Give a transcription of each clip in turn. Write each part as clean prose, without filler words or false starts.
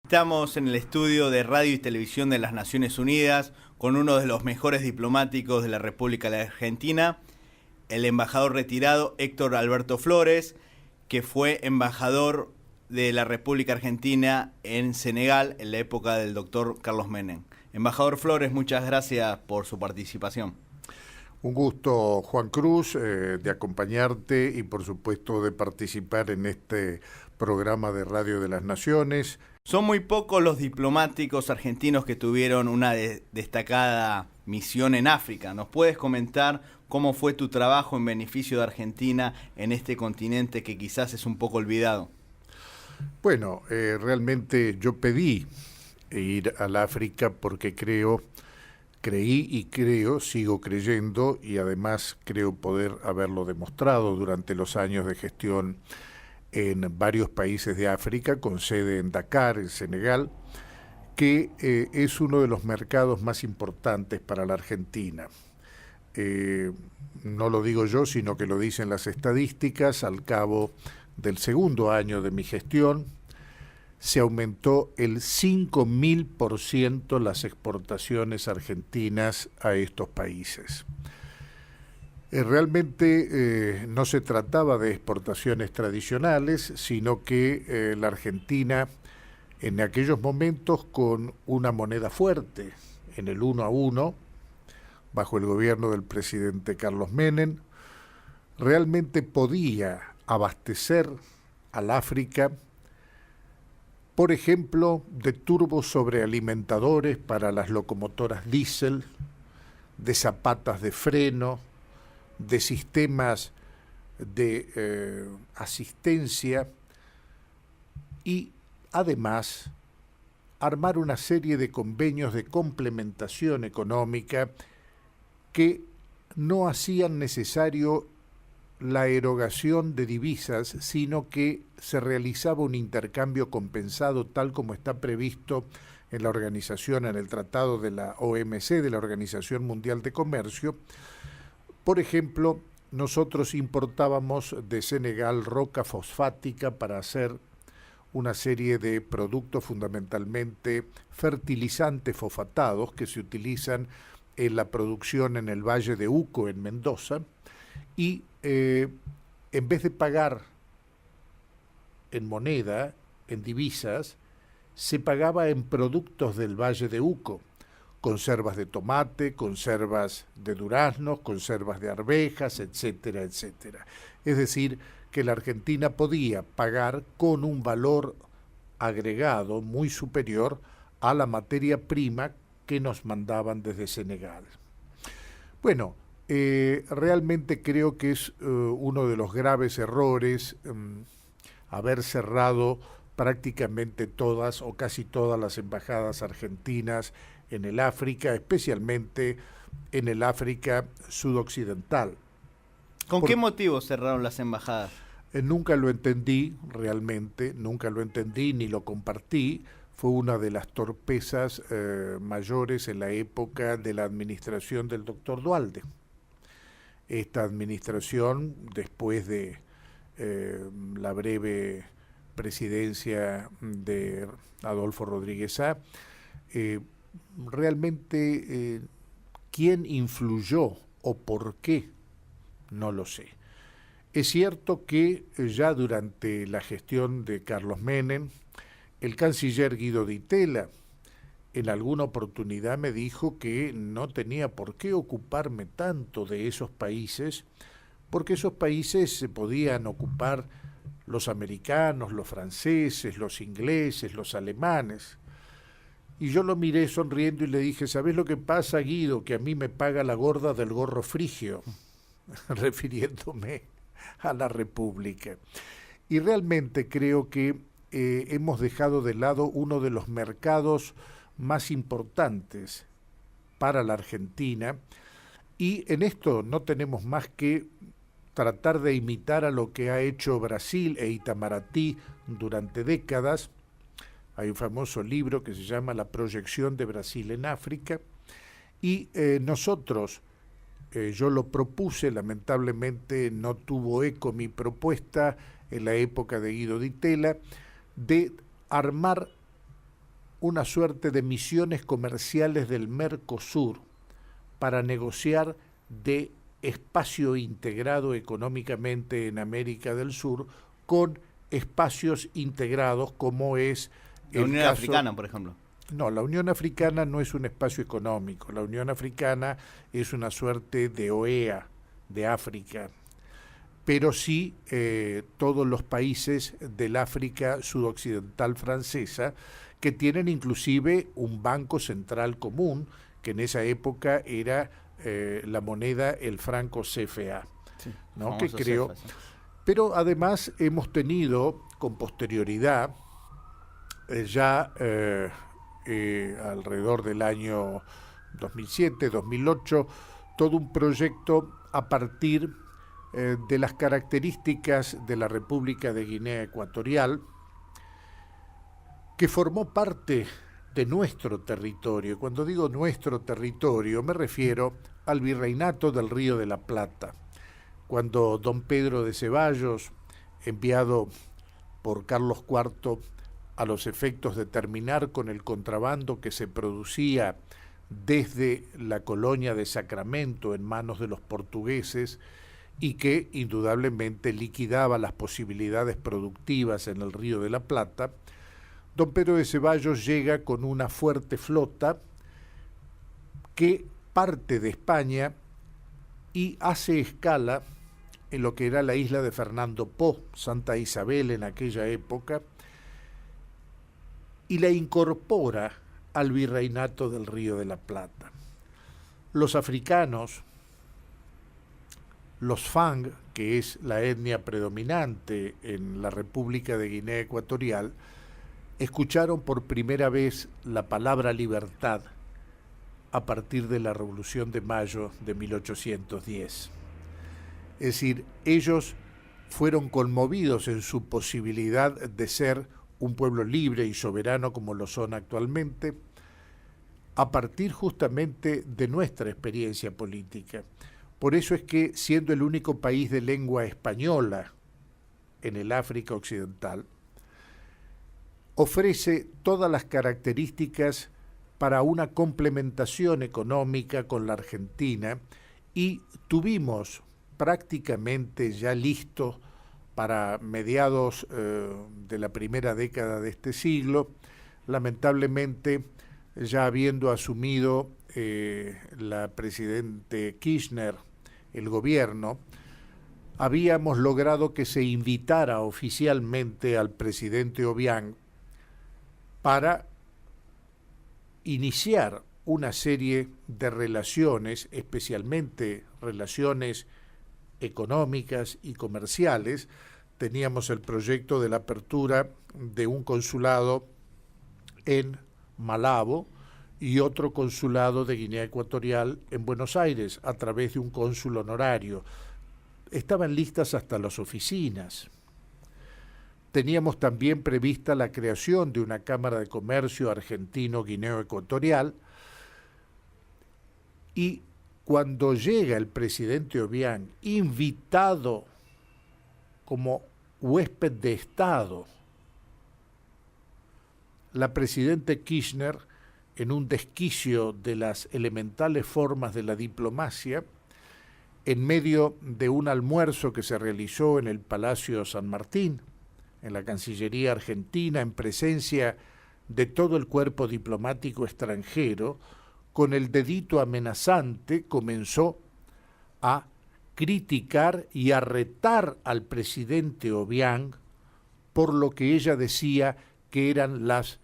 Estamos en el estudio de Radio y Televisión de las Naciones Unidas con uno de los mejores diplomáticos de la República de Argentina, el embajador retirado Héctor Alberto Flores, que fue embajador de la República Argentina en Senegal en la época del doctor Carlos Menem. Embajador Flores, muchas gracias por su participación. Un gusto, Juan Cruz, de acompañarte y por supuesto de participar en este programa de Radio de las Naciones. Son muy pocos los diplomáticos argentinos que tuvieron una destacada misión en África. ¿Nos puedes comentar cómo fue tu trabajo en beneficio de Argentina en este continente que quizás es un poco olvidado? Bueno, realmente yo pedí ir al África porque creí y creo, sigo creyendo y además creo poder haberlo demostrado durante los años de gestión en varios países de África, con sede en Dakar, en Senegal, que es uno de los mercados más importantes para la Argentina. No lo digo yo, sino que lo dicen las estadísticas. Al cabo del segundo año de mi gestión, se aumentó el 5.000% las exportaciones argentinas a estos países. Realmente no se trataba de exportaciones tradicionales, sino que la Argentina en aquellos momentos con una moneda fuerte, en el 1 a 1, bajo el gobierno del presidente Carlos Menem, realmente podía abastecer al África, por ejemplo, de turbos sobrealimentadores para las locomotoras diésel, de zapatas de freno, de sistemas de asistencia y además armar una serie de convenios de complementación económica que no hacían necesario la erogación de divisas, sino que se realizaba un intercambio compensado tal como está previsto en la organización, en el tratado de la OMC, de la Organización Mundial de Comercio. Por ejemplo, nosotros importábamos de Senegal roca fosfática para hacer una serie de productos fundamentalmente fertilizantes fosfatados que se utilizan en la producción en el Valle de Uco, en Mendoza, y en vez de pagar en moneda, en divisas, se pagaba en productos del Valle de Uco, conservas de tomate, conservas de duraznos, conservas de arvejas, etcétera, etcétera. Es decir, que la Argentina podía pagar con un valor agregado muy superior a la materia prima que nos mandaban desde Senegal. Bueno, realmente creo que es uno de los graves errores haber cerrado prácticamente todas o casi todas las embajadas argentinas en el África, especialmente en el África sudoccidental. ¿Con qué motivo cerraron las embajadas? Nunca lo entendí realmente, nunca lo entendí ni lo compartí. Fue una de las torpezas mayores en la época de la administración del doctor Duhalde. Esta administración, después de la breve presidencia de Adolfo Rodríguez Sá, realmente quién influyó o por qué, no lo sé. Es cierto que ya durante la gestión de Carlos Menem, el canciller Guido Di Tella en alguna oportunidad me dijo que no tenía por qué ocuparme tanto de esos países, porque esos países se podían ocupar los americanos, los franceses, los ingleses, los alemanes. Y yo lo miré sonriendo y le dije, ¿sabés lo que pasa, Guido? Que a mí me paga la gorda del gorro frigio, refiriéndome a la República. Y realmente creo que hemos dejado de lado uno de los mercados más importantes para la Argentina, y en esto no tenemos más que tratar de imitar a lo que ha hecho Brasil e Itamaraty durante décadas. Hay un famoso libro que se llama La proyección de Brasil en África, y nosotros, yo lo propuse, lamentablemente no tuvo eco mi propuesta en la época de Guido Di Tella, de armar una suerte de misiones comerciales del Mercosur para negociar de espacio integrado económicamente en América del Sur con espacios integrados como es la Unión Africana, por ejemplo. No, la Unión Africana no es un espacio económico. La Unión Africana es una suerte de OEA de África, pero sí todos los países del África sudoccidental francesa, que tienen inclusive un banco central común, que en esa época era la moneda, el franco CFA, Sí, ¿no? Que creo. CFA, sí. Pero además hemos tenido con posterioridad, alrededor del año 2007, 2008, todo un proyecto a partir de las características de la República de Guinea Ecuatorial, que formó parte de nuestro territorio. Cuando digo nuestro territorio, me refiero al Virreinato del Río de la Plata. Cuando don Pedro de Ceballos, enviado por Carlos IV a los efectos de terminar con el contrabando que se producía desde la colonia de Sacramento en manos de los portugueses y que indudablemente liquidaba las posibilidades productivas en el Río de la Plata, don Pedro de Ceballos llega con una fuerte flota que parte de España y hace escala en lo que era la isla de Fernando Po, Santa Isabel en aquella época, y la incorpora al Virreinato del Río de la Plata. Los africanos, los Fang, que es la etnia predominante en la República de Guinea Ecuatorial, escucharon por primera vez la palabra libertad a partir de la Revolución de Mayo de 1810. Es decir, ellos fueron conmovidos en su posibilidad de ser un pueblo libre y soberano como lo son actualmente, a partir justamente de nuestra experiencia política. Por eso es que, siendo el único país de lengua española en el África Occidental, ofrece todas las características para una complementación económica con la Argentina, y tuvimos prácticamente ya listo para mediados de la primera década de este siglo, lamentablemente ya habiendo asumido la presidente Kirchner el gobierno, habíamos logrado que se invitara oficialmente al presidente Obiang para iniciar una serie de relaciones, especialmente relaciones económicas y comerciales. Teníamos el proyecto de la apertura de un consulado en Malabo y otro consulado de Guinea Ecuatorial en Buenos Aires a través de un cónsul honorario. Estaban listas hasta las oficinas. Teníamos también prevista la creación de una Cámara de Comercio argentino-guineo ecuatorial, y cuando llega el presidente Obiang, invitado como huésped de Estado, la presidenta Kirchner, en un desquicio de las elementales formas de la diplomacia, en medio de un almuerzo que se realizó en el Palacio San Martín, en la Cancillería Argentina, en presencia de todo el cuerpo diplomático extranjero, con el dedito amenazante comenzó a criticar y a retar al presidente Obiang por lo que ella decía que eran las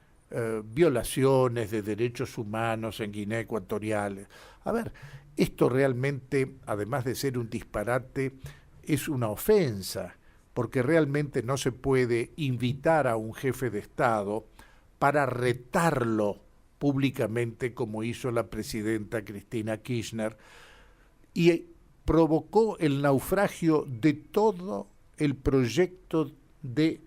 violaciones de derechos humanos en Guinea Ecuatorial. A ver, esto realmente, además de ser un disparate, es una ofensa, porque realmente no se puede invitar a un jefe de Estado para retarlo públicamente como hizo la presidenta Cristina Kirchner, y provocó el naufragio de todo el proyecto de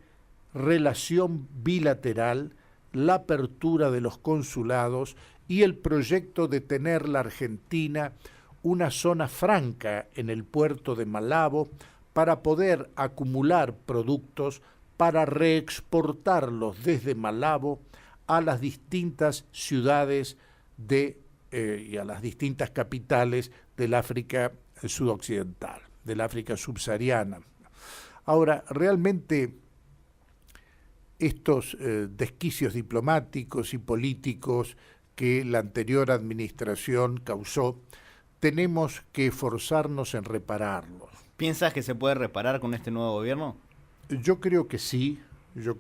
relación bilateral, la apertura de los consulados y el proyecto de tener la Argentina una zona franca en el puerto de Malabo para poder acumular productos para reexportarlos desde Malabo a las distintas ciudades y a las distintas capitales del África sudoccidental, del África subsahariana. Ahora, realmente estos desquicios diplomáticos y políticos que la anterior administración causó, tenemos que esforzarnos en repararlos. ¿Piensas que se puede reparar con este nuevo gobierno? Yo creo que sí, creo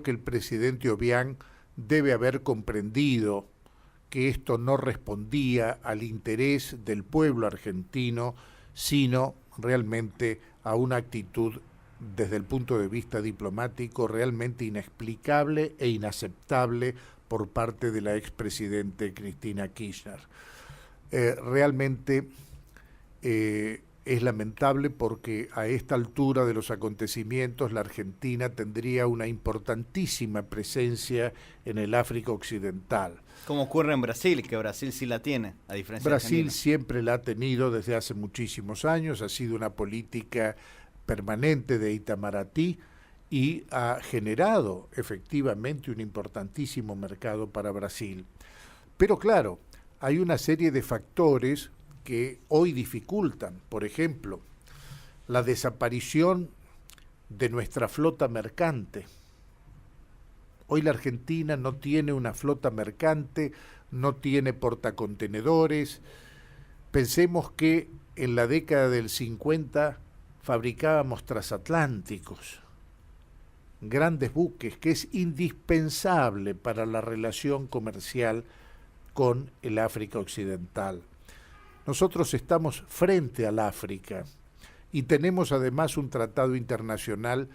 que el presidente Obiang debe haber comprendido que esto no respondía al interés del pueblo argentino, sino realmente a una actitud desde el punto de vista diplomático realmente inexplicable e inaceptable por parte de la expresidente Cristina Kirchner. Realmente es lamentable porque a esta altura de los acontecimientos la Argentina tendría una importantísima presencia en el África Occidental. Como ocurre en Brasil, que Brasil sí la tiene, a diferencia de Brasil Argentina. siempre la ha tenido desde hace muchísimos años, ha sido una política permanente de Itamaraty y ha generado efectivamente un importantísimo mercado para Brasil. Pero claro, hay una serie de factores que hoy dificultan, por ejemplo, la desaparición de nuestra flota mercante. Hoy la Argentina no tiene una flota mercante, no tiene portacontenedores. Pensemos que en la década del 50 fabricábamos transatlánticos, grandes buques, que es indispensable para la relación comercial con el África Occidental. Nosotros estamos frente al África y tenemos además un tratado internacional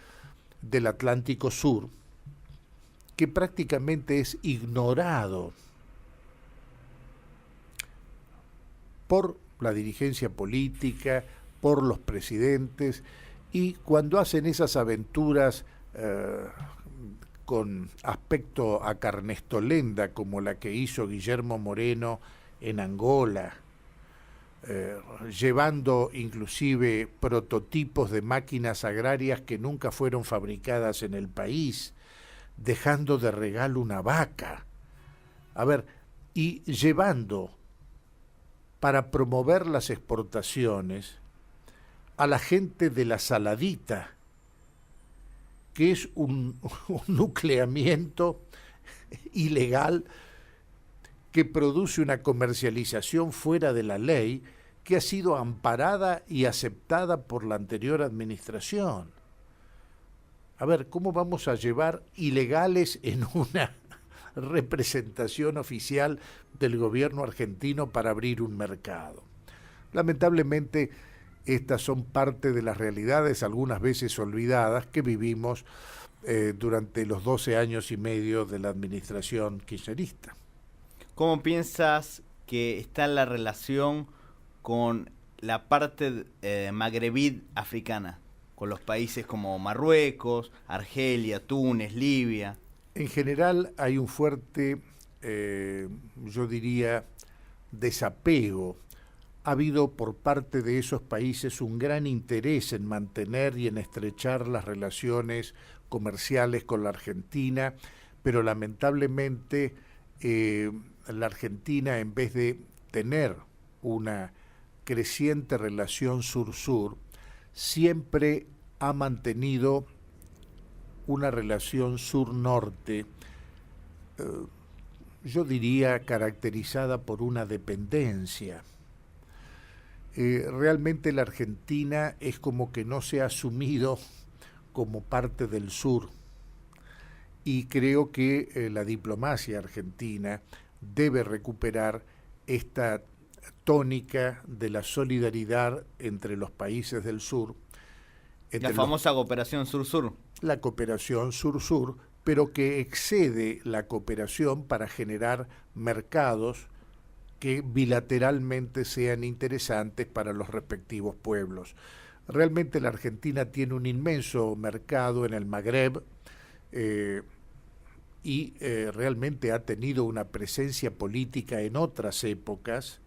del Atlántico Sur que prácticamente es ignorado por la dirigencia política, por los presidentes, y cuando hacen esas aventuras con aspecto a carnestolenda como la que hizo Guillermo Moreno en Angola, llevando inclusive prototipos de máquinas agrarias que nunca fueron fabricadas en el país, dejando de regalo una vaca, y llevando para promover las exportaciones a la gente de la saladita, que es un nucleamiento ilegal que produce una comercialización fuera de la ley que ha sido amparada y aceptada por la anterior administración. ¿Cómo vamos a llevar ilegales en una representación oficial del gobierno argentino para abrir un mercado? Lamentablemente, estas son parte de las realidades, algunas veces olvidadas, que vivimos durante los 12 años y medio de la administración kirchnerista. ¿Cómo piensas que está la relación con la parte magrebí africana, con los países como Marruecos, Argelia, Túnez, Libia? En general hay un fuerte, yo diría, desapego. Ha habido por parte de esos países un gran interés en mantener y en estrechar las relaciones comerciales con la Argentina, pero lamentablemente la Argentina, en vez de tener una creciente relación sur-sur, siempre ha mantenido una relación sur-norte, yo diría caracterizada por una dependencia. Realmente la Argentina es como que no se ha asumido como parte del sur, y creo que la diplomacia argentina debe recuperar esta tónica de la solidaridad entre los países del sur. La famosa cooperación sur-sur. La cooperación sur-sur, pero que excede la cooperación para generar mercados que bilateralmente sean interesantes para los respectivos pueblos. Realmente la Argentina tiene un inmenso mercado en el Magreb y realmente ha tenido una presencia política en otras épocas,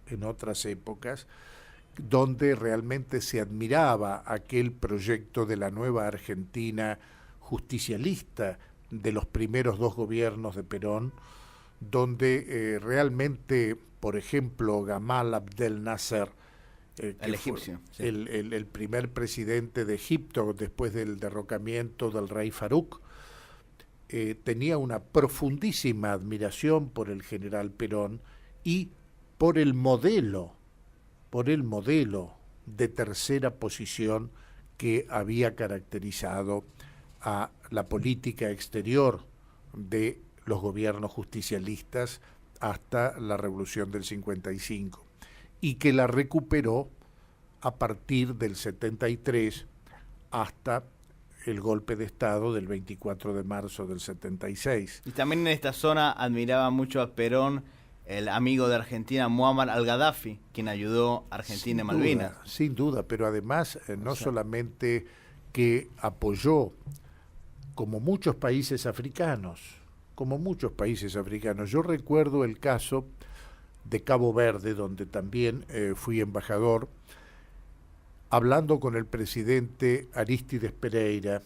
donde realmente se admiraba aquel proyecto de la nueva Argentina justicialista de los primeros dos gobiernos de Perón, donde realmente, por ejemplo, Gamal Abdel Nasser, el egipcio, sí. el primer presidente de Egipto después del derrocamiento del rey Farouk, tenía una profundísima admiración por el general Perón y por el modelo de tercera posición que había caracterizado a la política exterior de los gobiernos justicialistas hasta la Revolución del 55, y que la recuperó a partir del 73 hasta el golpe de Estado del 24 de marzo del 76. Y también en esta zona admiraba mucho a Perón el amigo de Argentina, Muammar al-Gaddafi, quien ayudó a Argentina en Malvinas. Sin duda, pero además no solamente que apoyó, como muchos países africanos, yo recuerdo el caso de Cabo Verde, donde también fui embajador, hablando con el presidente Arístides Pereira,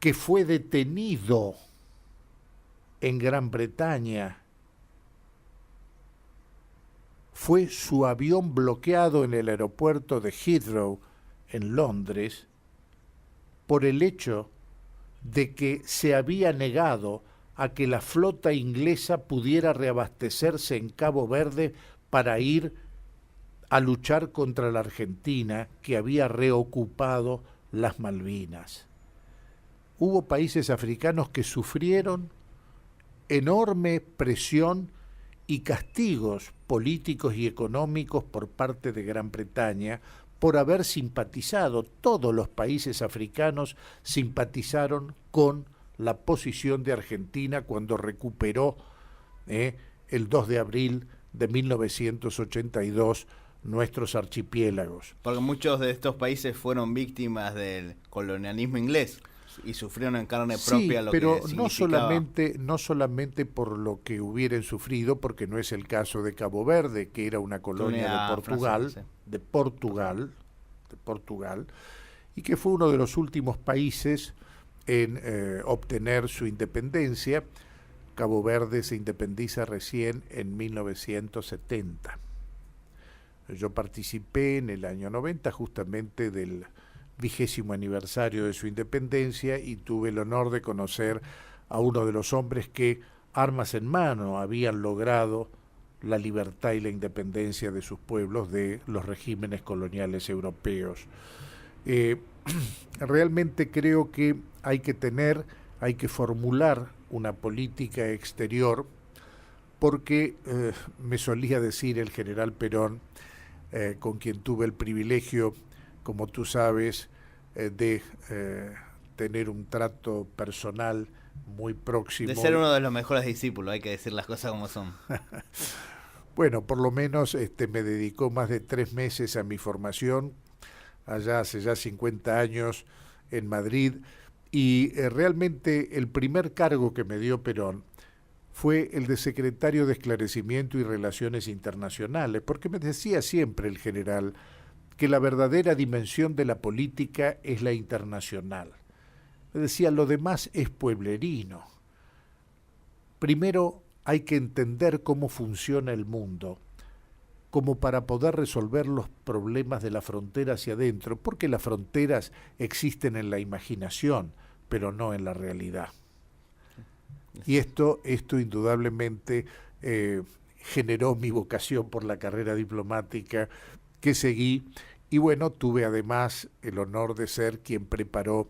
que fue detenido en Gran Bretaña. Fue su avión bloqueado en el aeropuerto de Heathrow, en Londres, por el hecho de que se había negado a que la flota inglesa pudiera reabastecerse en Cabo Verde para ir a luchar contra la Argentina, que había reocupado las Malvinas. Hubo países africanos que sufrieron enorme presión y castigos políticos y económicos por parte de Gran Bretaña por haber simpatizado. Todos los países africanos simpatizaron con la posición de Argentina cuando recuperó el 2 de abril de 1982 nuestros archipiélagos. Porque muchos de estos países fueron víctimas del colonialismo inglés y sufrieron en carne propia lo que significaba. Pero no solamente por lo que hubieran sufrido, porque no es el caso de Cabo Verde, que era una colonia de Portugal, francesa, sí. de Portugal, y que fue uno de los últimos países en obtener su independencia. Cabo Verde se independiza recién en 1970. Yo participé en el año 90 justamente del 20º aniversario de su independencia y tuve el honor de conocer a uno de los hombres que, armas en mano, habían logrado la libertad y la independencia de sus pueblos de los regímenes coloniales europeos. Realmente creo que hay que formular una política exterior, porque me solía decir el general Perón, con quien tuve el privilegio, como tú sabes, de tener un trato personal muy próximo. De ser uno de los mejores discípulos, hay que decir las cosas como son. Bueno, por lo menos me dedicó más de 3 meses a mi formación, allá hace ya 50 años en Madrid, y realmente el primer cargo que me dio Perón fue el de secretario de Esclarecimiento y Relaciones Internacionales, porque me decía siempre el general que la verdadera dimensión de la política es la internacional. Me decía, lo demás es pueblerino. Primero hay que entender cómo funciona el mundo, como para poder resolver los problemas de la frontera hacia adentro, porque las fronteras existen en la imaginación, pero no en la realidad. Y esto indudablemente generó mi vocación por la carrera diplomática, que seguí, y bueno, tuve además el honor de ser quien preparó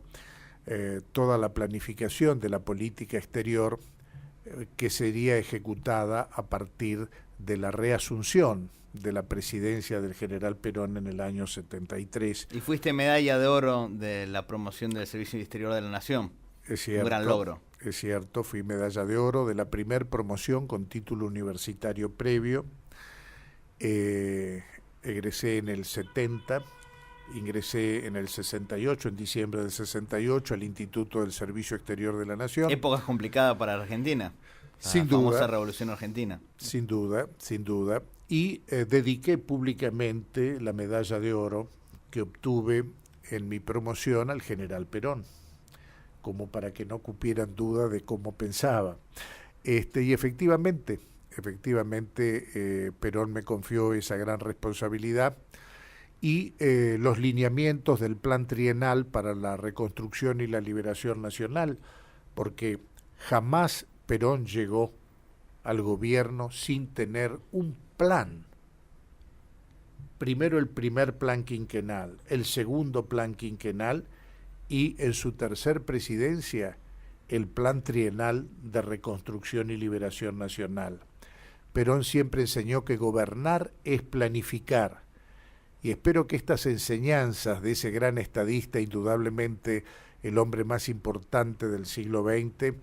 toda la planificación de la política exterior que sería ejecutada a partir de la reasunción de la presidencia del general Perón en el año 73. Y fuiste medalla de oro de la promoción del Servicio Exterior de la Nación. Es cierto, un gran logro. Es cierto, fui medalla de oro de la primer promoción con título universitario previo. Egresé en el 70, ingresé en el 68, en diciembre del 68, al Instituto del Servicio Exterior de la Nación. Época complicada para Argentina. Sin duda. La famosa duda. Revolución Argentina. Sin duda, sin duda. Y dediqué públicamente la medalla de oro que obtuve en mi promoción al general Perón, como para que no cupieran duda de cómo pensaba. Y efectivamente, Perón me confió esa gran responsabilidad y los lineamientos del plan trienal para la reconstrucción y la liberación nacional, porque jamás Perón llegó al gobierno sin tener un plan. Primero el primer plan quinquenal, el segundo plan quinquenal y en su tercer presidencia el plan trienal de reconstrucción y liberación nacional. Perón siempre enseñó que gobernar es planificar, y espero que estas enseñanzas de ese gran estadista, indudablemente el hombre más importante del siglo XX,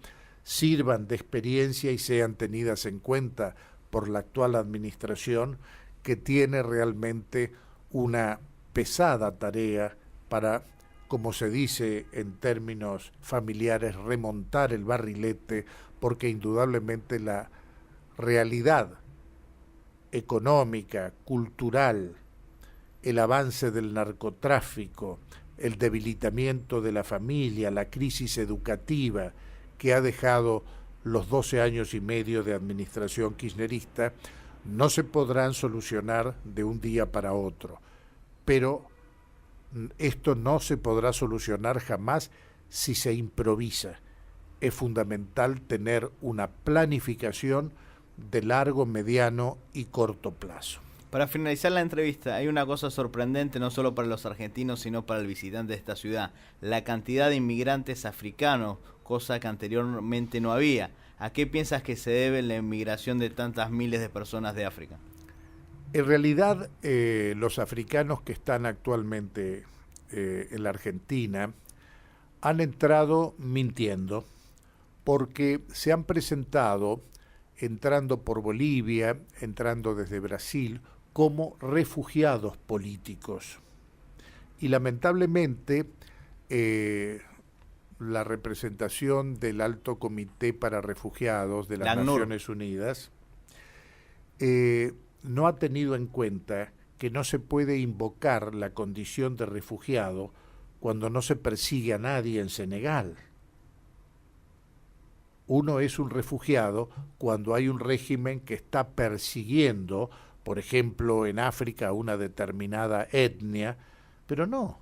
sirvan de experiencia y sean tenidas en cuenta por la actual administración, que tiene realmente una pesada tarea para, como se dice en términos familiares, remontar el barrilete, porque indudablemente la realidad económica, cultural, el avance del narcotráfico, el debilitamiento de la familia, la crisis educativa que ha dejado los 12 años y medio de administración kirchnerista, no se podrán solucionar de un día para otro, pero esto no se podrá solucionar jamás si se improvisa. Es fundamental tener una planificación de largo, mediano y corto plazo. Para finalizar la entrevista, hay una cosa sorprendente no solo para los argentinos, sino para el visitante de esta ciudad: la cantidad de inmigrantes africanos, cosa que anteriormente no había. ¿A qué piensas que se debe la inmigración de tantas miles de personas de África? En realidad, los africanos que están actualmente en la Argentina han entrado mintiendo, porque se han presentado entrando por Bolivia, entrando desde Brasil, como refugiados políticos. Y lamentablemente la representación del Alto Comité para Refugiados de las Naciones Unidas no ha tenido en cuenta que no se puede invocar la condición de refugiado cuando no se persigue a nadie en Senegal. Uno es un refugiado cuando hay un régimen que está persiguiendo, por ejemplo, en África, a una determinada etnia, pero no.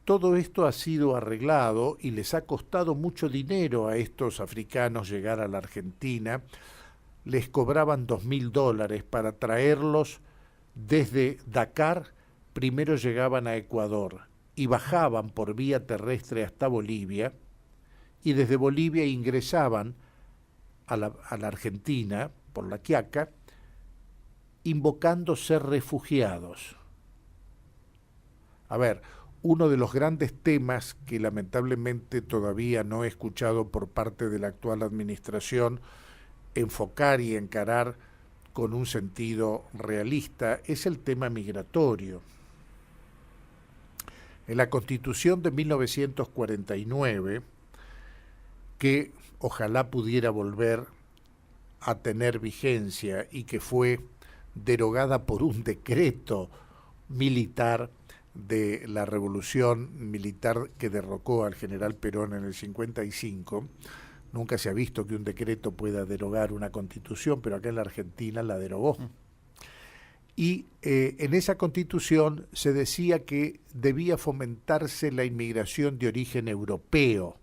Todo esto ha sido arreglado y les ha costado mucho dinero a estos africanos llegar a la Argentina. Les cobraban $2.000 para traerlos desde Dakar. Primero llegaban a Ecuador y bajaban por vía terrestre hasta Bolivia, y desde Bolivia ingresaban a la Argentina por La Quiaca, invocando ser refugiados. A ver, uno de los grandes temas que lamentablemente todavía no he escuchado por parte de la actual administración enfocar y encarar con un sentido realista es el tema migratorio. En la Constitución de 1949, que ojalá pudiera volver a tener vigencia y que fue derogada por un decreto militar de la revolución militar que derrocó al general Perón en el 55. Nunca se ha visto que un decreto pueda derogar una constitución, pero acá en la Argentina la derogó. Y en esa constitución se decía que debía fomentarse la inmigración de origen europeo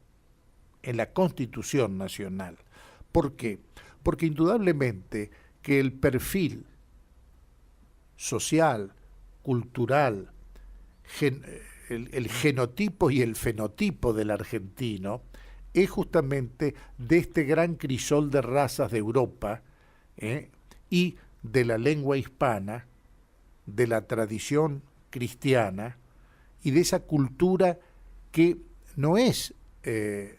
en la Constitución Nacional. ¿Por qué? Porque indudablemente que el perfil social, cultural, el genotipo y el fenotipo del argentino es justamente de este gran crisol de razas de Europa y de la lengua hispana, de la tradición cristiana y de esa cultura que no es que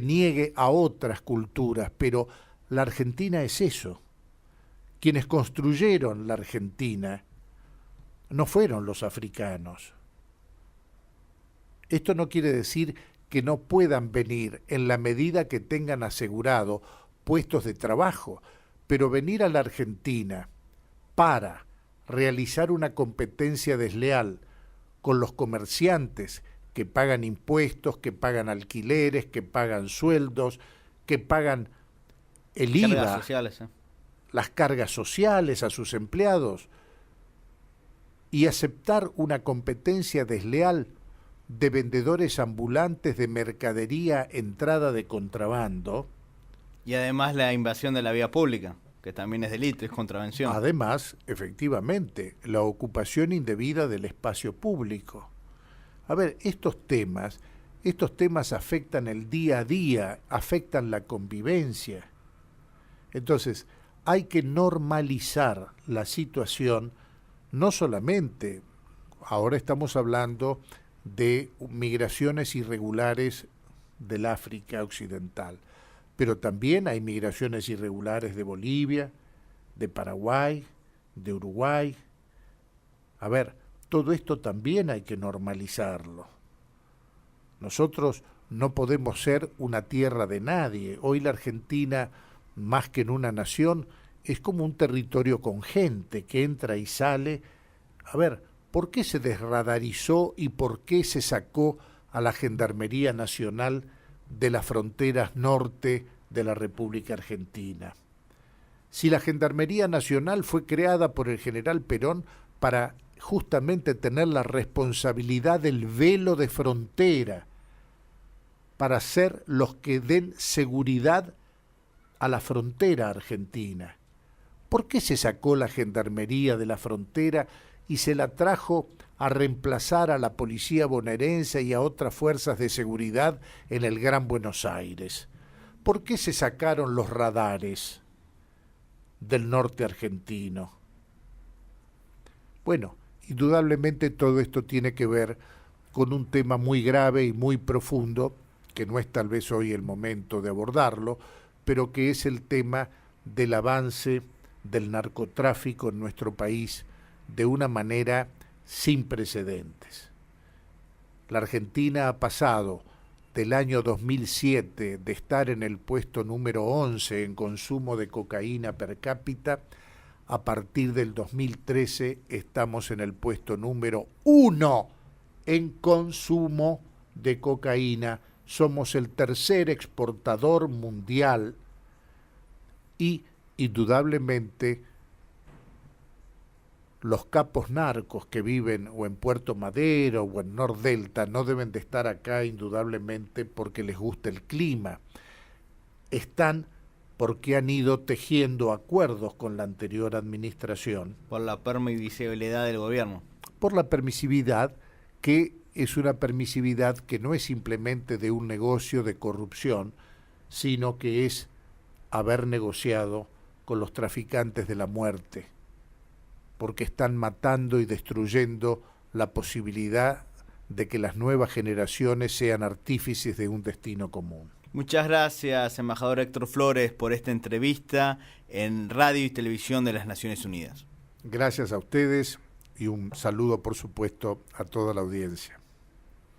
niegue a otras culturas, pero la Argentina es eso. Quienes construyeron la Argentina no fueron los africanos. Esto no quiere decir que no puedan venir en la medida que tengan asegurado puestos de trabajo, pero venir a la Argentina para realizar una competencia desleal con los comerciantes que pagan impuestos, que pagan alquileres, que pagan sueldos, que pagan el Cargas IVA, sociales, las cargas sociales a sus empleados, y aceptar una competencia desleal de vendedores ambulantes de mercadería entrada de contrabando. Y además la invasión de la vía pública, que también es delito, es contravención. Además, efectivamente, la ocupación indebida del espacio público. A ver, estos temas afectan el día a día, afectan la convivencia. Entonces, hay que normalizar la situación, no solamente, ahora estamos hablando de migraciones irregulares del África Occidental, pero también hay migraciones irregulares de Bolivia, de Paraguay, de Uruguay. A ver, todo esto también hay que normalizarlo. Nosotros no podemos ser una tierra de nadie. Hoy la Argentina, más que en una nación, es como un territorio con gente que entra y sale. A ver, ¿por qué se desradarizó y por qué se sacó a la Gendarmería Nacional de las fronteras norte de la República Argentina? Si la Gendarmería Nacional fue creada por el general Perón para justamente tener la responsabilidad del velo de frontera, para ser los que den seguridad a la frontera argentina. ¿Por qué se sacó la Gendarmería de la frontera y se la trajo a reemplazar a la policía bonaerense y a otras fuerzas de seguridad en el Gran Buenos Aires? ¿Por qué se sacaron los radares del norte argentino? Bueno, indudablemente todo esto tiene que ver con un tema muy grave y muy profundo, que no es tal vez hoy el momento de abordarlo, pero que es el tema del avance del narcotráfico en nuestro país de una manera sin precedentes. La Argentina ha pasado del año 2007 de estar en el puesto número 11 en consumo de cocaína per cápita. A partir del 2013 estamos en el puesto número 1 en consumo de cocaína. Somos el tercer exportador mundial y indudablemente los capos narcos que viven o en Puerto Madero o en Nordelta no deben de estar acá indudablemente porque les gusta el clima. Están porque han ido tejiendo acuerdos con la anterior administración. Por la permisibilidad del gobierno. Por la permisividad, que es una permisividad que no es simplemente de un negocio de corrupción, sino que es haber negociado con los traficantes de la muerte, porque están matando y destruyendo la posibilidad de que las nuevas generaciones sean artífices de un destino común. Muchas gracias, embajador Héctor Flores, por esta entrevista en Radio y Televisión de las Naciones Unidas. Gracias a ustedes y un saludo, por supuesto, a toda la audiencia.